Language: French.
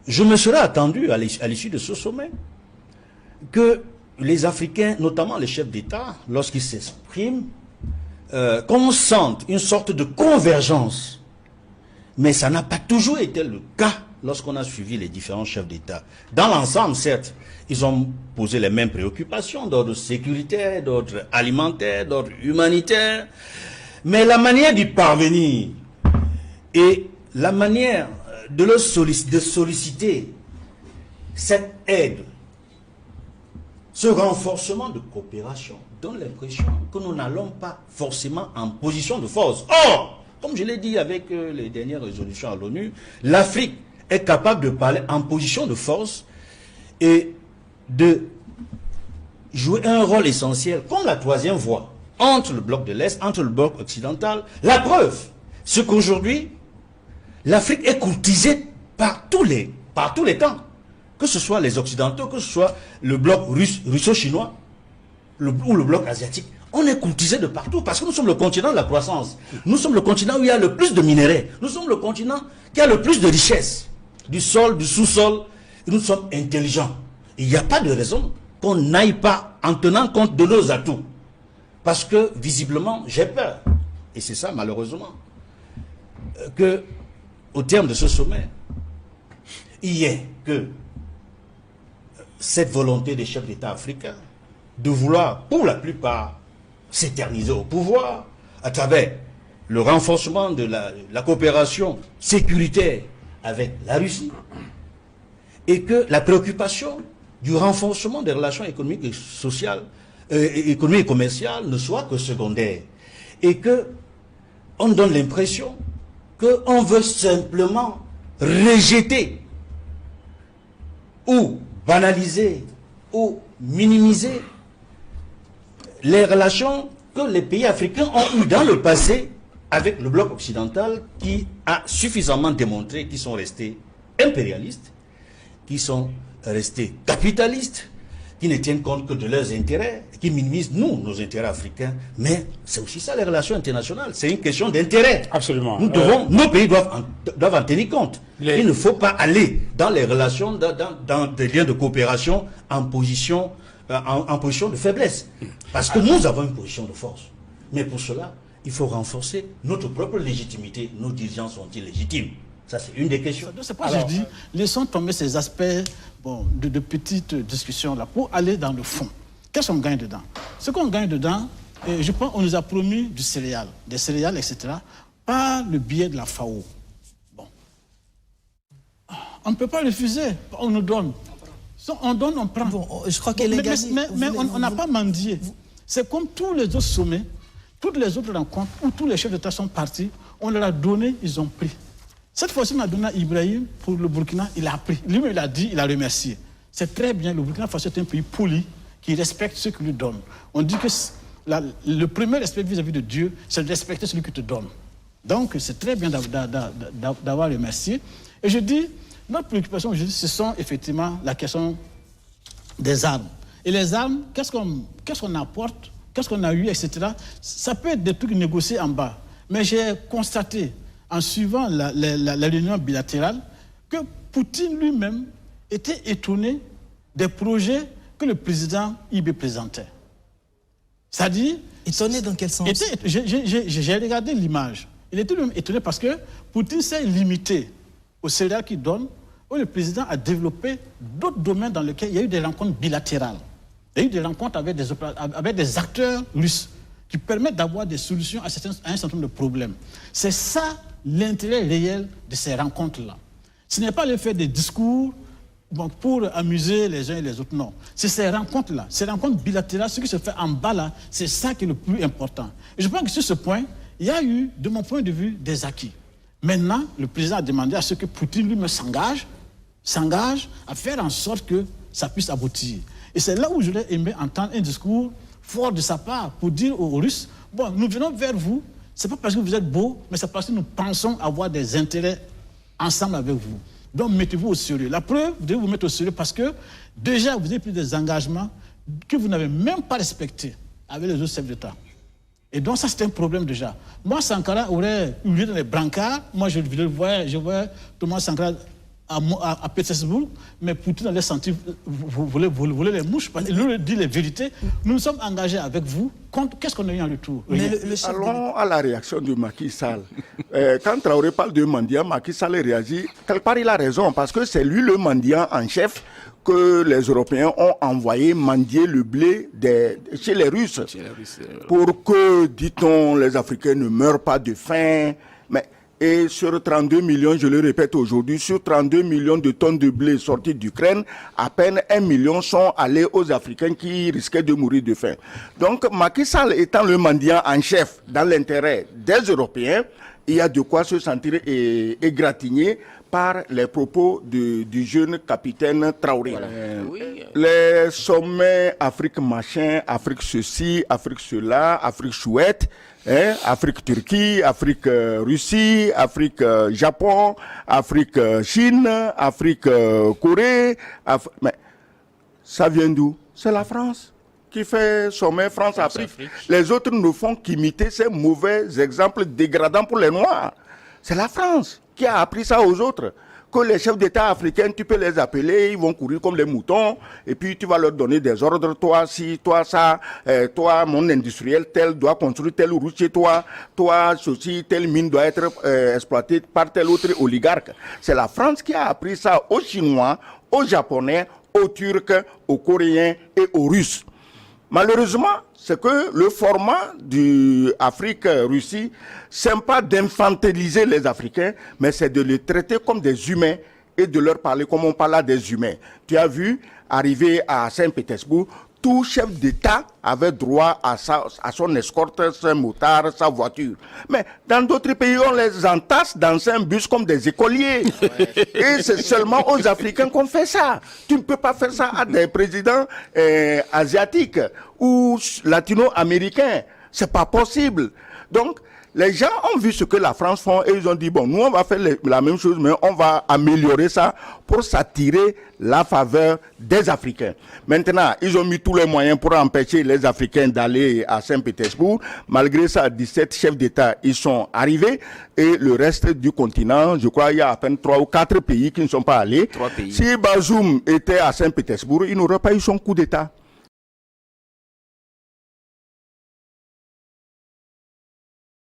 je me serais attendu à l'issue de ce sommet que les Africains, notamment les chefs d'État, lorsqu'ils s'expriment, qu'on sente une sorte de convergence. Mais ça n'a pas toujours été le cas lorsqu'on a suivi les différents chefs d'État. Dans l'ensemble, certes, ils ont posé les mêmes préoccupations d'ordre sécuritaire, d'ordre alimentaire, d'ordre humanitaire. Mais la manière d'y parvenir et la manière de solliciter cette aide, ce renforcement de coopération donne l'impression que nous n'allons pas forcément en position de force. Or, comme je l'ai dit avec les dernières résolutions à l'ONU, l'Afrique est capable de parler en position de force et de jouer un rôle essentiel, comme la troisième voie, entre le bloc de l'Est, entre le bloc occidental. La preuve, c'est qu'aujourd'hui, l'Afrique est courtisée par tous les temps. Que ce soit les Occidentaux, que ce soit le bloc russo-chinois ou le bloc asiatique. On est courtisé de partout parce que nous sommes le continent de la croissance. Nous sommes le continent où il y a le plus de minerais. Nous sommes le continent qui a le plus de richesses. Du sol, du sous-sol. Nous sommes intelligents. Il n'y a pas de raison qu'on n'aille pas en tenant compte de nos atouts. Parce que, visiblement, j'ai peur. Et c'est ça, malheureusement, que, au terme de ce sommet, il y ait que cette volonté des chefs d'État africains de vouloir, pour la plupart, s'éterniser au pouvoir à travers le renforcement de la coopération sécuritaire avec la Russie et que la préoccupation du renforcement des relations économiques et sociales, économiques et commerciales ne soit que secondaire et que on donne l'impression qu'on veut simplement rejeter ou banaliser ou minimiser les relations que les pays africains ont eues dans le passé avec le bloc occidental qui a suffisamment démontré qu'ils sont restés impérialistes, qui sont restés capitalistes, qui ne tiennent compte que de leurs intérêts, qui minimisent, nos intérêts africains. Mais c'est aussi ça les relations internationales, c'est une question d'intérêt. Absolument. Nos pays doivent en tenir compte. Il ne faut pas aller dans les relations, dans des liens de coopération en position de faiblesse. Parce que nous avons une position de force. Mais pour cela, il faut renforcer notre propre légitimité. Nos dirigeants sont-ils légitimes? Ça, c'est une des questions. C'est pas je dis, laissons tomber ces aspects de petites discussions là pour aller dans le fond. Qu'est-ce qu'on gagne dedans? Ce qu'on gagne dedans, je pense qu'on nous a promis du céréal, des céréales, etc., par le biais de la FAO. Bon. On ne peut pas refuser, on nous donne. On donne, on prend. Bon, je crois qu'elle est gagnée. Mais on n'a pas mendié. C'est comme tous les autres sommets, toutes les autres rencontres où tous les chefs d'État sont partis, on leur a donné, ils ont pris. Cette fois-ci, on a donné à Ibrahim pour le Burkina, il a pris. Lui-même, il a dit, il a remercié. C'est très bien, le Burkina Faso est un pays poli qui respecte ce qu'il lui donne. On dit que le premier respect vis-à-vis de Dieu, c'est de respecter celui qui te donne. Donc, c'est très bien d'avoir remercié. Et je dis, notre préoccupation aujourd'hui, ce sont effectivement la question des armes. Et les armes, qu'est-ce qu'on apporte, qu'est-ce qu'on a eu, etc. Ça peut être des trucs négociés en bas. Mais j'ai constaté, en suivant la réunion bilatérale, que Poutine lui-même était étonné des projets que le président IB présentait. C'est-à-dire... Étonné dans quel sens? J'ai regardé l'image. Il était lui-même étonné parce que Poutine s'est limité au céréales qu'il donne, où le président a développé d'autres domaines dans lesquels il y a eu des rencontres bilatérales. Il y a eu des rencontres avec des acteurs russes qui permettent d'avoir des solutions à un certain nombre de problèmes. C'est ça l'intérêt réel de ces rencontres-là. Ce n'est pas le fait des discours pour amuser les uns et les autres, non. C'est ces rencontres-là, ces rencontres bilatérales, ce qui se fait en bas là, c'est ça qui est le plus important. Et je pense que sur ce point, il y a eu, de mon point de vue, des acquis. Maintenant, le président a demandé à ce que Poutine lui-même s'engage à faire en sorte que ça puisse aboutir. Et c'est là où j'aurais aimé entendre un discours fort de sa part pour dire aux Russes, bon, nous venons vers vous, c'est pas parce que vous êtes beaux, mais c'est parce que nous pensons avoir des intérêts ensemble avec vous. Donc mettez-vous au sérieux. La preuve, vous devez vous mettre au sérieux parce que déjà vous avez pris des engagements que vous n'avez même pas respectés avec les autres chefs d'État. Et donc ça c'est un problème déjà. Moi Sankara aurait hurlé dans les brancards, moi je voyais Thomas Sankara à Pétersbourg, mais Poutine allait sentir voler les mouches. Il nous dit les vérités. Nous nous sommes engagés avec vous. Qu'est-ce qu'on a eu en retour? Allons à la réaction de Macky Sall. Quand Traoré parle de mendiant, Macky Sall réagit. Quelque part, il a raison, parce que c'est lui le mendiant en chef que les Européens ont envoyé mendier le blé chez les Russes. Pour que, dit-on, les Africains ne meurent pas de faim. Et sur 32 millions, je le répète aujourd'hui, sur 32 millions de tonnes de blé sorties d'Ukraine, à peine 1 million sont allés aux Africains qui risquaient de mourir de faim. Donc Macky Sall étant le mendiant en chef dans l'intérêt des Européens, il y a de quoi se sentir égratigné par les propos du jeune capitaine Traoré. Voilà. Les sommets Afrique machin, Afrique ceci, Afrique cela, Afrique chouette, Afrique-Turquie, Afrique-Russie, Afrique-Japon, Afrique-Chine, Afrique-Corée. Mais ça vient d'où? C'est la France qui fait sommet France-Afrique. Les autres ne font qu'imiter ces mauvais exemples dégradants pour les Noirs. C'est la France qui a appris ça aux autres. Que les chefs d'État africains, tu peux les appeler, ils vont courir comme les moutons, et puis tu vas leur donner des ordres. Toi, si, toi, ça, toi, mon industriel, tel doit construire telle route chez toi, toi, ceci, telle mine doit être exploitée par tel autre oligarque. C'est la France qui a appris ça aux Chinois, aux Japonais, aux Turcs, aux Coréens et aux Russes. Malheureusement, c'est que le format du Afrique-Russie, c'est pas d'infantiliser les Africains, mais c'est de les traiter comme des humains et de leur parler comme on parle à des humains. Tu as vu, arriver à Saint-Pétersbourg, tout chef d'État avait droit à son escorte, son motard, sa voiture. Mais dans d'autres pays, on les entasse dans un bus comme des écoliers. Et c'est seulement aux Africains qu'on fait ça. Tu ne peux pas faire ça à des présidents asiatiques ou latino-américains. C'est pas possible. Donc, les gens ont vu ce que la France fait et ils ont dit, bon, nous on va faire la même chose, mais on va améliorer ça pour s'attirer la faveur des Africains. Maintenant, ils ont mis tous les moyens pour empêcher les Africains d'aller à Saint-Pétersbourg. Malgré ça, 17 chefs d'État, ils sont arrivés et le reste du continent, je crois, il y a à peine 3 ou 4 pays qui ne sont pas allés. Si Bazoum était à Saint-Pétersbourg, il n'aurait pas eu son coup d'État.